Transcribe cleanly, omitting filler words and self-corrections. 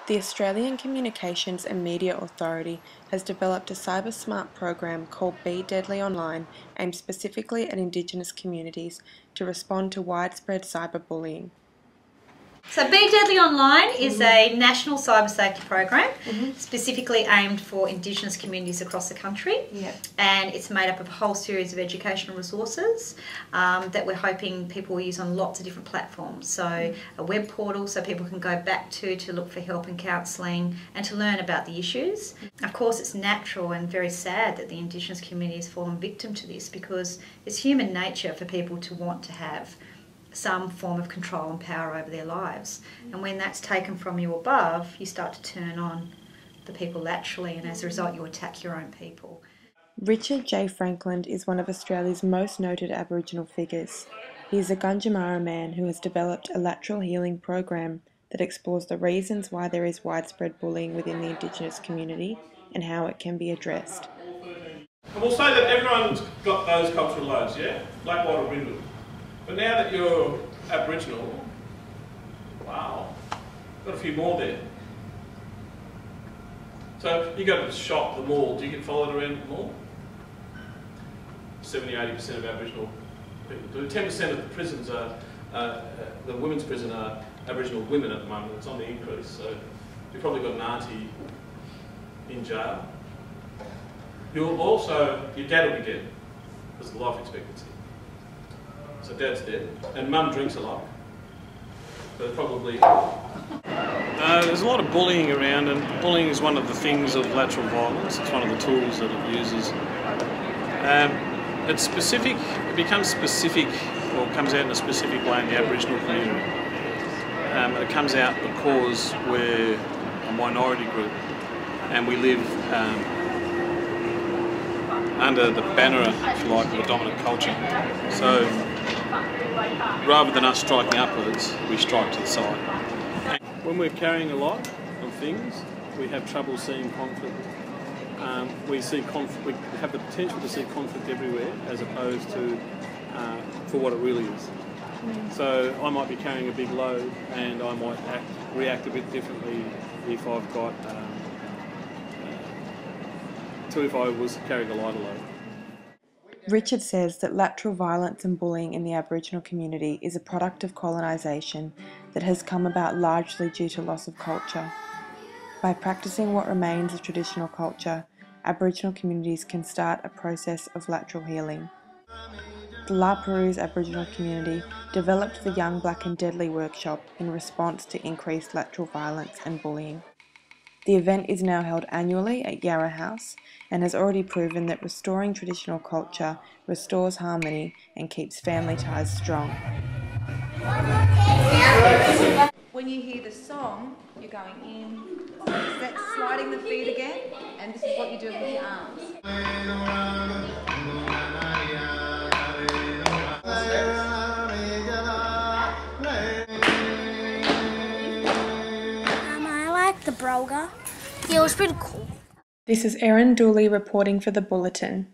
The Australian Communications and Media Authority has developed a cyber-smart program called Be Deadly Online aimed specifically at Indigenous communities to respond to widespread cyberbullying. So Be Deadly Online is a national cyber safety program specifically aimed for Indigenous communities across the country, and it's made up of a whole series of educational resources that we're hoping people will use on lots of different platforms. So a web portal so people can go back to look for help and counselling and to learn about the issues. Of course, it's natural and very sad that the Indigenous community has fallen victim to this, because it's human nature for people to want to have some form of control and power over their lives. And when that's taken from you above, you start to turn on the people laterally, and as a result you attack your own people. Richard J. Franklin is one of Australia's most noted Aboriginal figures. He is a Gundjamara man who has developed a lateral healing program that explores the reasons why there is widespread bullying within the Indigenous community and how it can be addressed. And we'll say that everyone's got those cultural lows, yeah? Black, white or brindle. But now that you're Aboriginal, wow, got a few more there. So you go to the shop, the mall, do you get followed around the mall? 70–80% of Aboriginal people do. 10% of the prisons are, the women's prison are Aboriginal women at the moment. It's on the increase, so you've probably got an auntie in jail. You'll also, your dad will be dead, because of the life expectancy. So dad's dead, and mum drinks a lot, but probably... There's a lot of bullying around, and bullying is one of the things of lateral violence. It's one of the tools that it uses. It's specific, it becomes specific, or comes out in a specific way in the Aboriginal community. It comes out because we're a minority group, and we live under the banner, if you like, of the dominant culture. So rather than us striking upwards, we strike to the side. When we're carrying a lot of things, we have trouble seeing conflict. We see conflict. We have the potential to see conflict everywhere, as opposed to for what it really is. So I might be carrying a big load, and I might react a bit differently if I've got to if I was carrying a lighter load. Richard says that lateral violence and bullying in the Aboriginal community is a product of colonisation that has come about largely due to loss of culture. By practising what remains of traditional culture, Aboriginal communities can start a process of lateral healing. The La Perouse Aboriginal community developed the Young, Black and Deadly workshop in response to increased lateral violence and bullying. The event is now held annually at Yarra House and has already proven that restoring traditional culture restores harmony and keeps family ties strong. When you hear the song, you're going in, that's sliding the feet again, and this is what you're doing with your arms. I like the broga. Yeah, it was pretty cool. This is Erin Dooley reporting for The Bulletin.